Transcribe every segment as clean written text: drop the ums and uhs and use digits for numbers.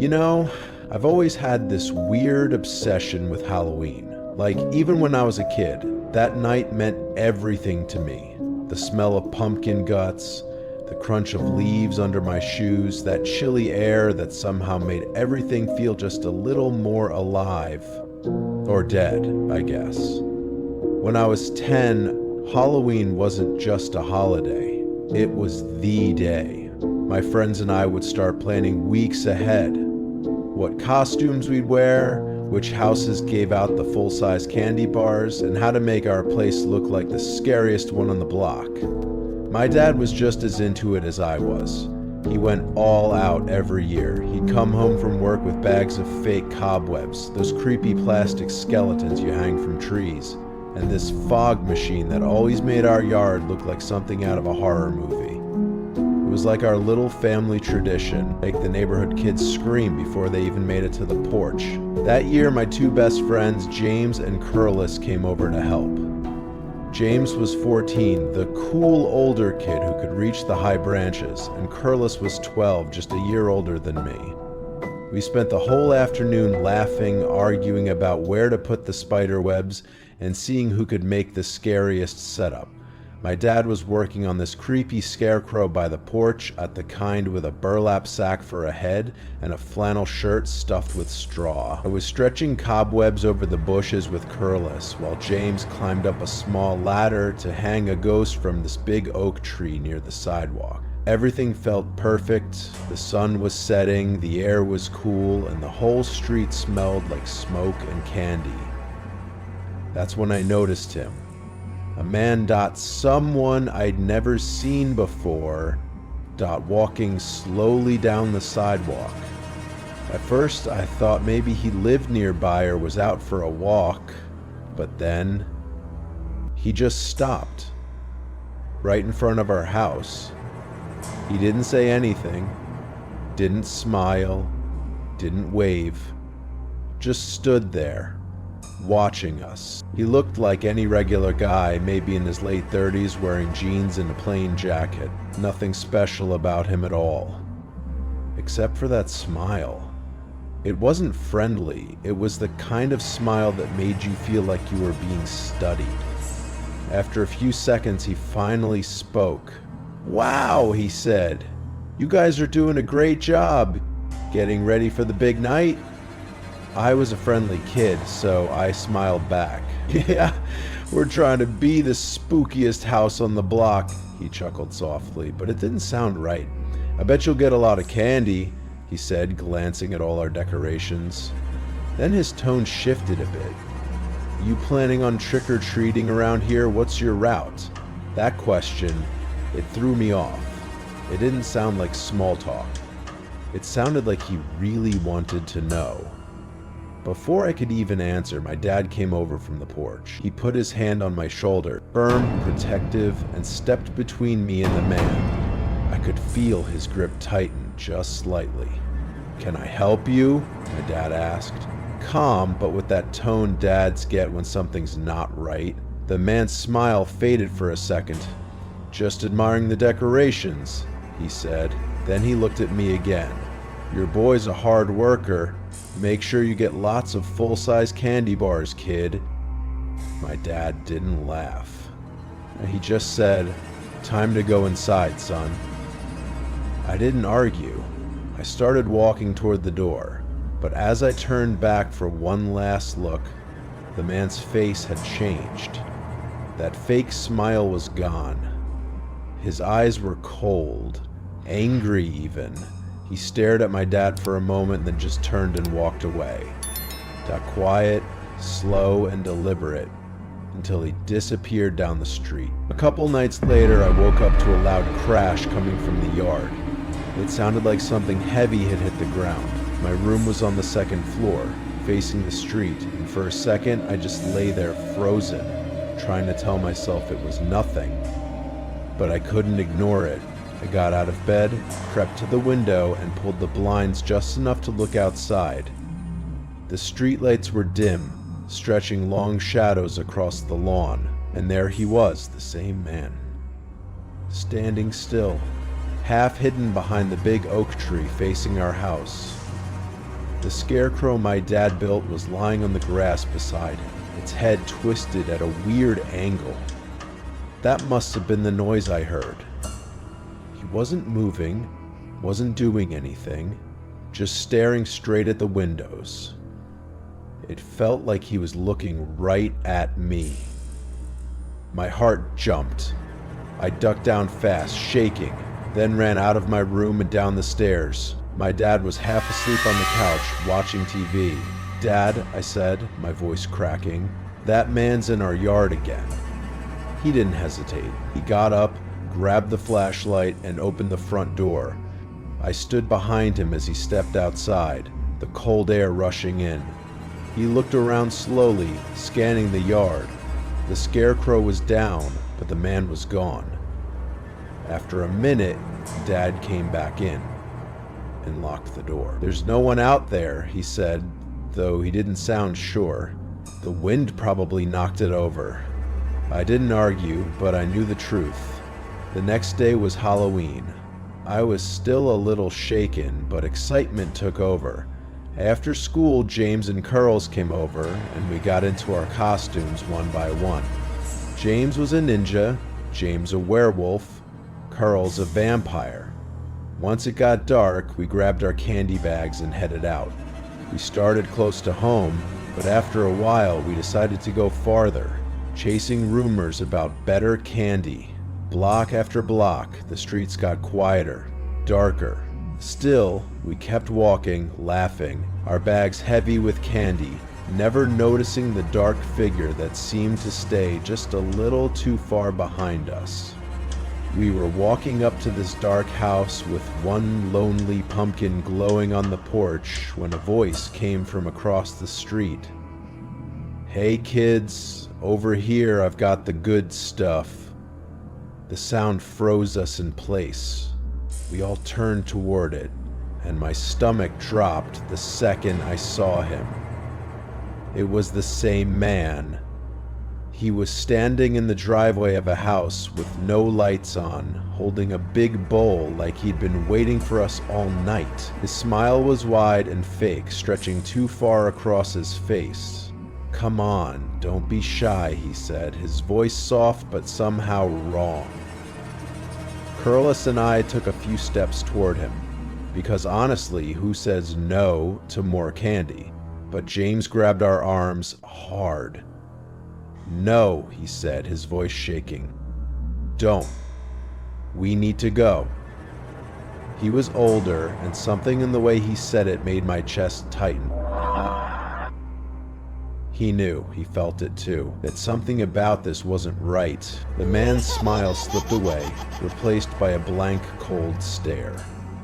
You know, I've always had this weird obsession with Halloween. Like, even when I was a kid, that night meant everything to me. The smell of pumpkin guts, the crunch of leaves under my shoes, that chilly air that somehow made everything feel just a little more alive. Or dead, I guess. When I was 10, Halloween wasn't just a holiday. It was the day. My friends and I would start planning weeks ahead. What costumes we'd wear, which houses gave out the full-size candy bars, and how to make our place look like the scariest one on the block. My dad was just as into it as I was. He went all out every year. He'd come home from work with bags of fake cobwebs, those creepy plastic skeletons you hang from trees, and this fog machine that always made our yard look like something out of a horror movie. It was like our little family tradition, make the neighborhood kids scream before they even made it to the porch. That year, my two best friends, James and Curlis, came over to help. James was 14, the cool older kid who could reach the high branches, and Curlis was 12, just a year older than me. We spent the whole afternoon laughing, arguing about where to put the spider webs, and seeing who could make the scariest setup. My dad was working on this creepy scarecrow by the porch, at the kind with a burlap sack for a head and a flannel shirt stuffed with straw. I was stretching cobwebs over the bushes with Curlis, while James climbed up a small ladder to hang a ghost from this big oak tree near the sidewalk. Everything felt perfect. The sun was setting, the air was cool, and the whole street smelled like smoke and candy. That's when I noticed him. A man, someone I'd never seen before, walking slowly down the sidewalk. At first, I thought maybe he lived nearby or was out for a walk, but then he just stopped, right in front of our house. He didn't say anything, didn't smile, didn't wave, just stood there, watching us. He looked like any regular guy, maybe in his late 30s, wearing jeans and a plain jacket. Nothing special about him at all. Except for that smile. It wasn't friendly. It was the kind of smile that made you feel like you were being studied. After a few seconds, he finally spoke. "Wow," he said. "You guys are doing a great job. Getting ready for the big night?" I was a friendly kid, so I smiled back. "Yeah, we're trying to be the spookiest house on the block," he chuckled softly, but it didn't sound right. "I bet you'll get a lot of candy," he said, glancing at all our decorations. Then his tone shifted a bit. "You planning on trick-or-treating around here? What's your route?" That question, it threw me off. It didn't sound like small talk. It sounded like he really wanted to know. Before I could even answer, my dad came over from the porch. He put his hand on my shoulder, firm, protective, and stepped between me and the man. I could feel his grip tighten just slightly. "Can I help you?" my dad asked. Calm, but with that tone dads get when something's not right. The man's smile faded for a second. "Just admiring the decorations," he said. Then he looked at me again. "Your boy's a hard worker. Make sure you get lots of full-size candy bars, kid." My dad didn't laugh. He just said, "Time to go inside, son." I didn't argue. I started walking toward the door, but as I turned back for one last look, the man's face had changed. That fake smile was gone. His eyes were cold, angry even. He stared at my dad for a moment, then just turned and walked away. Quiet, slow, and deliberate, until he disappeared down the street. A couple nights later, I woke up to a loud crash coming from the yard. It sounded like something heavy had hit the ground. My room was on the second floor, facing the street, and for a second, I just lay there frozen, trying to tell myself it was nothing. But I couldn't ignore it. I got out of bed, crept to the window, and pulled the blinds just enough to look outside. The streetlights were dim, stretching long shadows across the lawn, and there he was, the same man. Standing still, half hidden behind the big oak tree facing our house. The scarecrow my dad built was lying on the grass beside him, its head twisted at a weird angle. That must have been the noise I heard. He wasn't moving, wasn't doing anything, just staring straight at the windows. It felt like he was looking right at me. My heart jumped. I ducked down fast, shaking, then ran out of my room and down the stairs. My dad was half asleep on the couch, watching TV. "Dad," I said, my voice cracking, "that man's in our yard again." He didn't hesitate. He got up, grabbed the flashlight, and opened the front door. I stood behind him as he stepped outside, the cold air rushing in. He looked around slowly, scanning the yard. The scarecrow was down, but the man was gone. After a minute, Dad came back in and locked the door. "There's no one out there," he said, though he didn't sound sure. "The wind probably knocked it over." I didn't argue, but I knew the truth. The next day was Halloween. I was still a little shaken, but excitement took over. After school, James and Curls came over, and we got into our costumes one by one. James was a ninja, James a werewolf, Curls a vampire. Once it got dark, we grabbed our candy bags and headed out. We started close to home, but after a while we decided to go farther, chasing rumors about better candy. Block after block, the streets got quieter, darker. Still, we kept walking, laughing, our bags heavy with candy, never noticing the dark figure that seemed to stay just a little too far behind us. We were walking up to this dark house with one lonely pumpkin glowing on the porch when a voice came from across the street. "Hey kids, over here I've got the good stuff." The sound froze us in place. We all turned toward it, and my stomach dropped the second I saw him. It was the same man. He was standing in the driveway of a house with no lights on, holding a big bowl like he'd been waiting for us all night. His smile was wide and fake, stretching too far across his face. "Come on, don't be shy," he said, his voice soft but somehow wrong. Curlis and I took a few steps toward him, because honestly, who says no to more candy? But James grabbed our arms hard. "No," he said, his voice shaking. "Don't. We need to go." He was older, and something in the way he said it made my chest tighten. He knew, he felt it too, that something about this wasn't right. The man's smile slipped away, replaced by a blank, cold stare.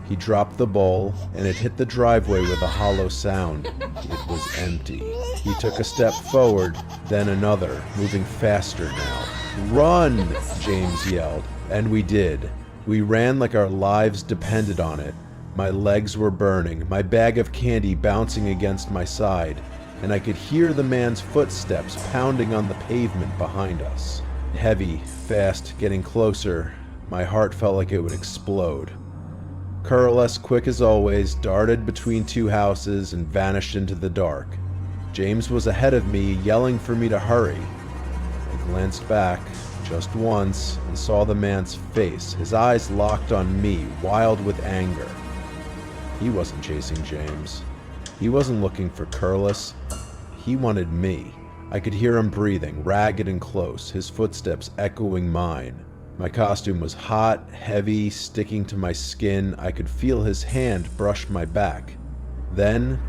He dropped the bowl, and it hit the driveway with a hollow sound. It was empty. He took a step forward, then another, moving faster now. "Run!" James yelled, and we did. We ran like our lives depended on it. My legs were burning, my bag of candy bouncing against my side, and I could hear the man's footsteps pounding on the pavement behind us. Heavy, fast, getting closer. My heart felt like it would explode. Curlis, quick as always, darted between two houses and vanished into the dark. James was ahead of me, yelling for me to hurry. I glanced back, just once, and saw the man's face, his eyes locked on me, wild with anger. He wasn't chasing James. He wasn't looking for Curlis. He wanted me. I could hear him breathing, ragged and close, his footsteps echoing mine. My costume was hot, heavy, sticking to my skin. I could feel his hand brush my back. Then,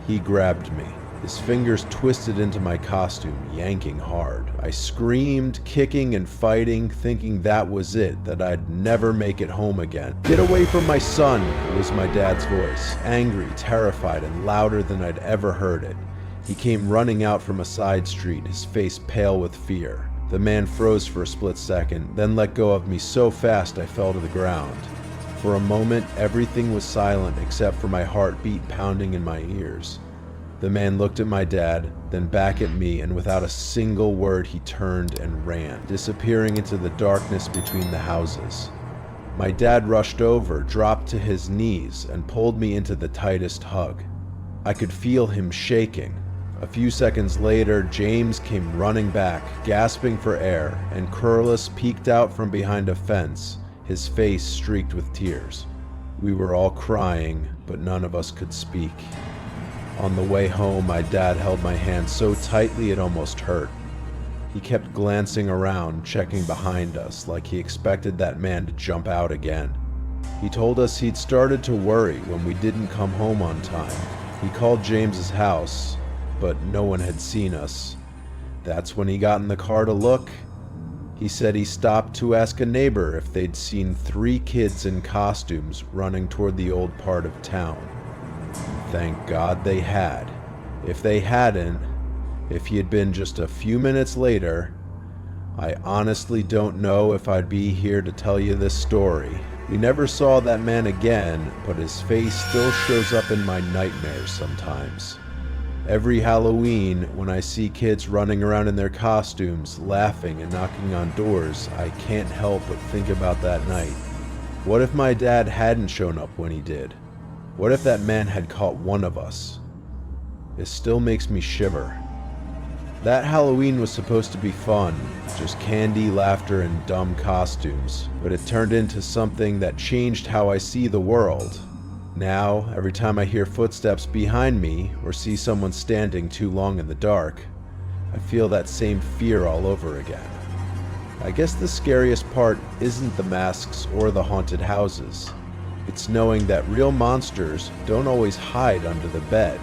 he grabbed me. His fingers twisted into my costume, yanking hard. I screamed, kicking and fighting, thinking that was it, that I'd never make it home again. "Get away from my son!" was my dad's voice, angry, terrified, and louder than I'd ever heard it. He came running out from a side street, his face pale with fear. The man froze for a split second, then let go of me so fast I fell to the ground. For a moment, everything was silent except for my heartbeat pounding in my ears. The man looked at my dad, then back at me, and without a single word he turned and ran, disappearing into the darkness between the houses. My dad rushed over, dropped to his knees, and pulled me into the tightest hug. I could feel him shaking. A few seconds later, James came running back, gasping for air, and Curlis peeked out from behind a fence, his face streaked with tears. We were all crying, but none of us could speak. On the way home, my dad held my hand so tightly it almost hurt. He kept glancing around, checking behind us, like he expected that man to jump out again. He told us he'd started to worry when we didn't come home on time. He called James's house, but no one had seen us. That's when he got in the car to look. He said he stopped to ask a neighbor if they'd seen 3 kids in costumes running toward the old part of town. Thank God they had. If they hadn't, if he had been just a few minutes later, I honestly don't know if I'd be here to tell you this story. We never saw that man again, but his face still shows up in my nightmares sometimes. Every Halloween, when I see kids running around in their costumes, laughing and knocking on doors, I can't help but think about that night. What if my dad hadn't shown up when he did? What if that man had caught one of us? It still makes me shiver. That Halloween was supposed to be fun, just candy, laughter, and dumb costumes, but it turned into something that changed how I see the world. Now, every time I hear footsteps behind me or see someone standing too long in the dark, I feel that same fear all over again. I guess the scariest part isn't the masks or the haunted houses. It's knowing that real monsters don't always hide under the bed.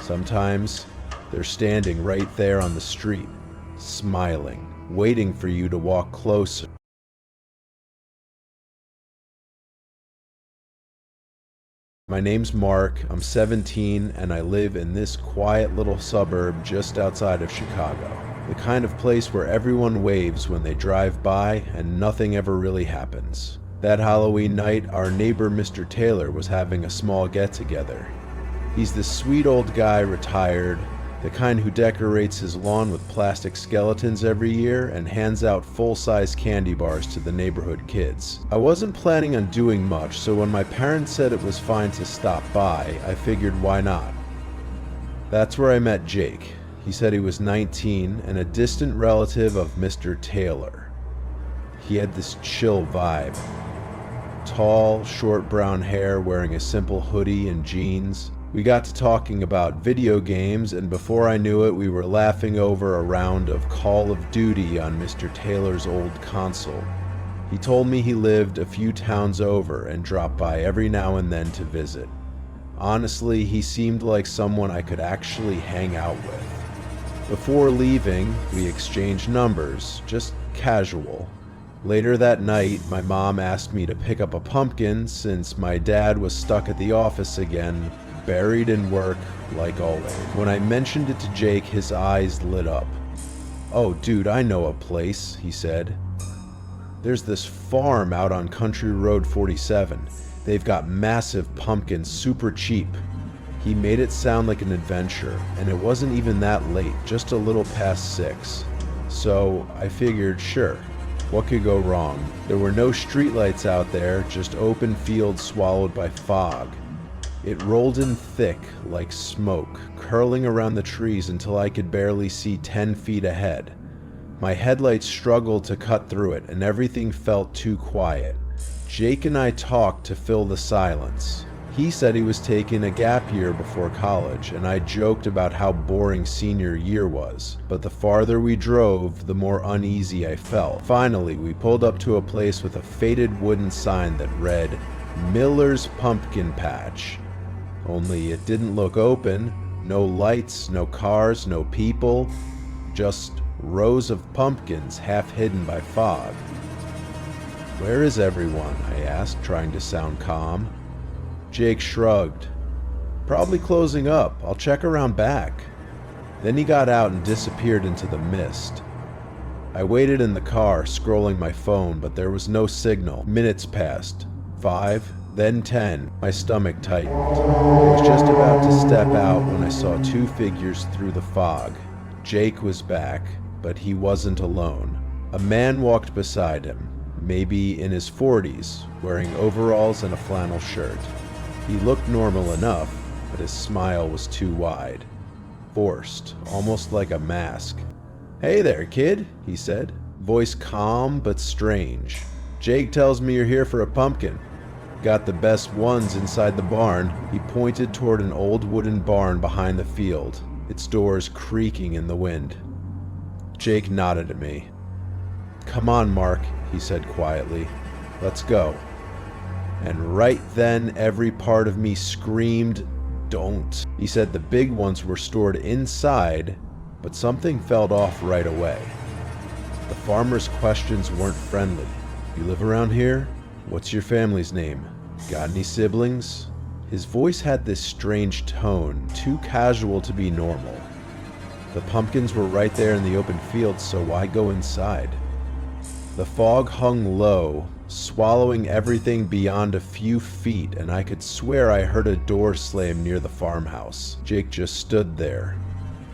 Sometimes, they're standing right there on the street, smiling, waiting for you to walk closer. My name's Mark, I'm 17, and I live in this quiet little suburb just outside of Chicago. The kind of place where everyone waves when they drive by and nothing ever really happens. That Halloween night, our neighbor Mr. Taylor was having a small get-together. He's this sweet old guy, retired, the kind who decorates his lawn with plastic skeletons every year and hands out full-size candy bars to the neighborhood kids. I wasn't planning on doing much, so when my parents said it was fine to stop by, I figured why not. That's where I met Jake. He said he was 19 and a distant relative of Mr. Taylor. He had this chill vibe. Tall, short brown hair, wearing a simple hoodie and jeans. We got to talking about video games, and before I knew it, we were laughing over a round of Call of Duty on Mr. Taylor's old console. He told me he lived a few towns over and dropped by every now and then to visit. Honestly, he seemed like someone I could actually hang out with. Before leaving, we exchanged numbers, just casual. Later that night, my mom asked me to pick up a pumpkin since my dad was stuck at the office again, buried in work, like always. When I mentioned it to Jake, his eyes lit up. "Oh, dude, I know a place," he said. "There's this farm out on Country Road 47. They've got massive pumpkins, super cheap." He made it sound like an adventure, and it wasn't even that late, just a little past 6. So I figured, sure, what could go wrong? There were no streetlights out there, just open fields swallowed by fog. It rolled in thick, like smoke, curling around the trees until I could barely see 10 feet ahead. My headlights struggled to cut through it, and everything felt too quiet. Jake and I talked to fill the silence. He said he was taking a gap year before college, and I joked about how boring senior year was. But the farther we drove, the more uneasy I felt. Finally, we pulled up to a place with a faded wooden sign that read, "Miller's Pumpkin Patch." Only it didn't look open. No lights, no cars, no people. Just rows of pumpkins half hidden by fog. "Where is everyone?" I asked, trying to sound calm. Jake shrugged. "Probably closing up. I'll check around back." Then he got out and disappeared into the mist. I waited in the car, scrolling my phone, but there was no signal. Minutes passed. 5, then 10. My stomach tightened. I was just about to step out when I saw 2 figures through the fog. Jake was back, but he wasn't alone. A man walked beside him, maybe in his 40s, wearing overalls and a flannel shirt. He looked normal enough, but his smile was too wide. Forced, almost like a mask. "Hey there, kid," he said, voice calm but strange. "Jake tells me you're here for a pumpkin. Got the best ones inside the barn." He pointed toward an old wooden barn behind the field, its doors creaking in the wind. Jake nodded at me. "Come on, Mark," he said quietly. "Let's go." And right then, every part of me screamed, "Don't." He said the big ones were stored inside, but something felt off right away. The farmer's questions weren't friendly. "You live around here? What's your family's name? Got any siblings?" His voice had this strange tone, too casual to be normal. The pumpkins were right there in the open field, so why go inside? The fog hung low, swallowing everything beyond a few feet, and I could swear I heard a door slam near the farmhouse. Jake just stood there,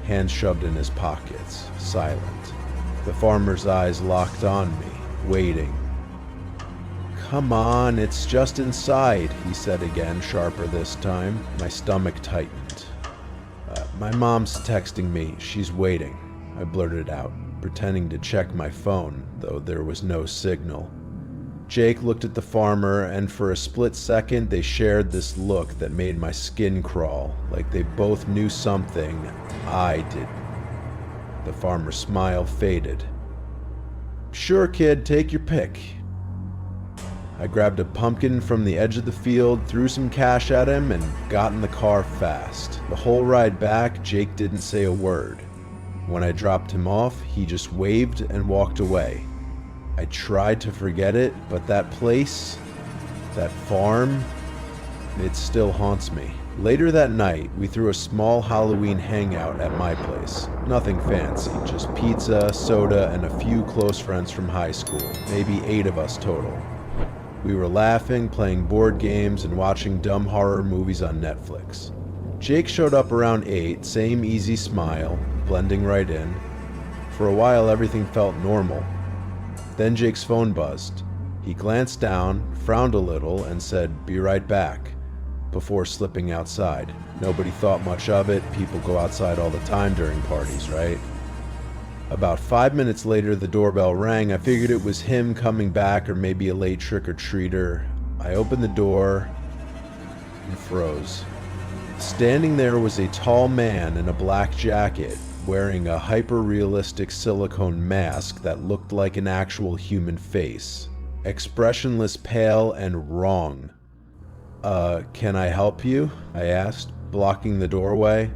hands shoved in his pockets, silent. The farmer's eyes locked on me, waiting. "Come on, it's just inside," he said again, sharper this time. My stomach tightened. My mom's texting me. She's waiting," I blurted out, pretending to check my phone, though there was no signal. Jake looked at the farmer, and for a split second they shared this look that made my skin crawl, like they both knew something I didn't. The farmer's smile faded. "Sure, kid, take your pick." I grabbed a pumpkin from the edge of the field, threw some cash at him, and got in the car fast. The whole ride back, Jake didn't say a word. When I dropped him off, he just waved and walked away. I tried to forget it, but that place, that farm, it still haunts me. Later that night, we threw a small Halloween hangout at my place. Nothing fancy, just pizza, soda, and a few close friends from high school, maybe 8 of us total. We were laughing, playing board games, and watching dumb horror movies on Netflix. Jake showed up around 8, same easy smile, blending right in. For a while, everything felt normal. Then Jake's phone buzzed. He glanced down, frowned a little, and said, "Be right back," before slipping outside. Nobody thought much of it. People go outside all the time during parties, right? About 5 minutes later, the doorbell rang. I figured it was him coming back or maybe a late trick-or-treater. I opened the door and froze. Standing there was a tall man in a black jacket, wearing a hyper-realistic silicone mask that looked like an actual human face. Expressionless, pale, and wrong. Can I help you?" I asked, blocking the doorway.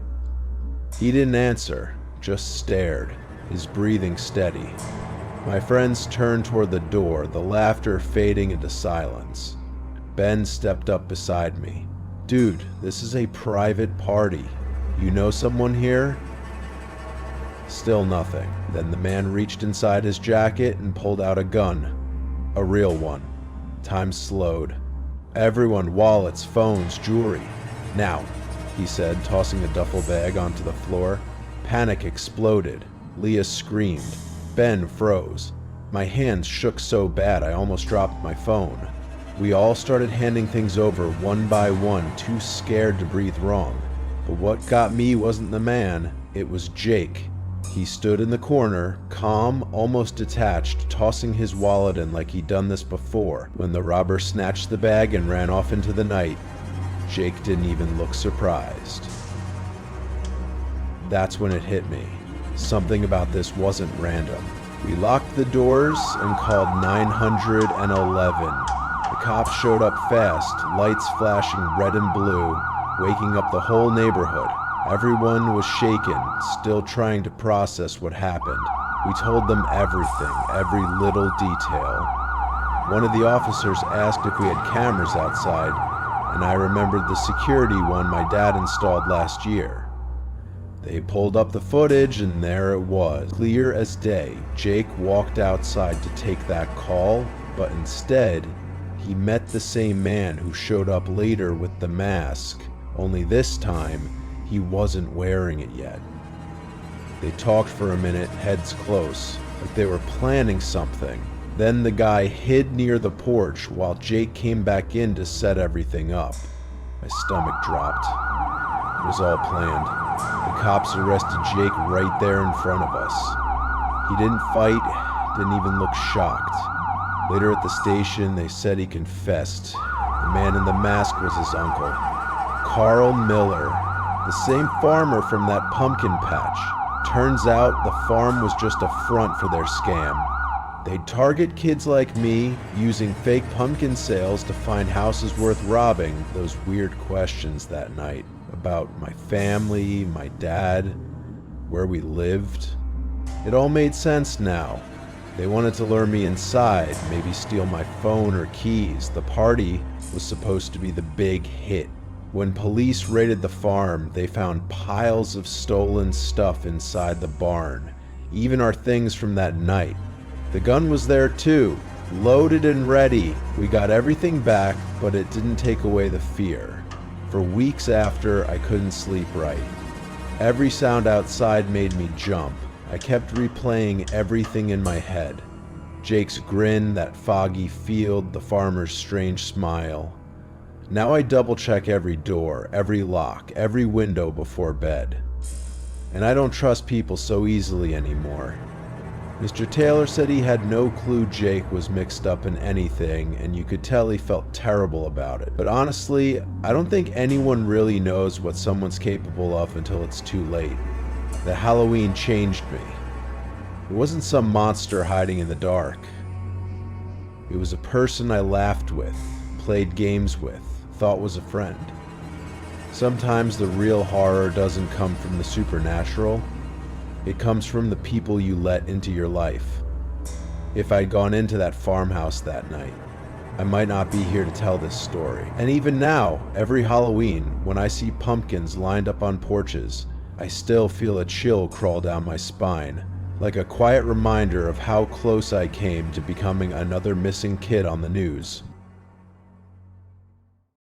He didn't answer, just stared, his breathing steady. My friends turned toward the door, the laughter fading into silence. Ben stepped up beside me. "Dude, this is a private party. You know someone here?" Still nothing. Then the man reached inside his jacket and pulled out a gun. A real one. Time slowed. "Everyone, wallets, phones, jewelry. Now," he said, tossing a duffel bag onto the floor. Panic exploded. Leah screamed. Ben froze. My hands shook so bad I almost dropped my phone. We all started handing things over one by one, too scared to breathe wrong. But what got me wasn't the man, it was Jake. He stood in the corner, calm, almost detached, tossing his wallet in like he'd done this before. When the robber snatched the bag and ran off into the night, Jake didn't even look surprised. That's when it hit me. Something about this wasn't random. We locked the doors and called 911. The cops showed up fast, lights flashing red and blue, waking up the whole neighborhood. Everyone was shaken, still trying to process what happened. We told them everything, every little detail. One of the officers asked if we had cameras outside, and I remembered the security one my dad installed last year. They pulled up the footage, and there it was, clear as day. Jake walked outside to take that call, but instead, he met the same man who showed up later with the mask, only this time, he wasn't wearing it yet. They talked for a minute, heads close, like they were planning something. Then the guy hid near the porch while Jake came back in to set everything up. My stomach dropped. was all planned. The cops arrested Jake right there in front of us. He didn't fight, didn't even look shocked. Later at the station, they said he confessed. The man in the mask was his uncle, Carl Miller, the same farmer from that pumpkin patch. Turns out the farm was just a front for their scam. They'd target kids like me using fake pumpkin sales to find houses worth robbing. Those weird questions that night about my family, my dad, where we lived. It all made sense now. They wanted to lure me inside, maybe steal my phone or keys. The party was supposed to be the big hit. When police raided the farm, they found piles of stolen stuff inside the barn, even our things from that night. The gun was there too, loaded and ready. We got everything back, but it didn't take away the fear. For weeks after, I couldn't sleep right. Every sound outside made me jump. I kept replaying everything in my head. Jake's grin, that foggy field, the farmer's strange smile. Now I double-check every door, every lock, every window before bed. And I don't trust people so easily anymore. Mr. Taylor said he had no clue Jake was mixed up in anything, and you could tell he felt terrible about it. But honestly, I don't think anyone really knows what someone's capable of until it's too late. The Halloween changed me. It wasn't some monster hiding in the dark. It was a person I laughed with, played games with, thought was a friend. Sometimes the real horror doesn't come from the supernatural. It comes from the people you let into your life. If I'd gone into that farmhouse that night, I might not be here to tell this story. And even now, every Halloween, when I see pumpkins lined up on porches, I still feel a chill crawl down my spine, like a quiet reminder of how close I came to becoming another missing kid on the news.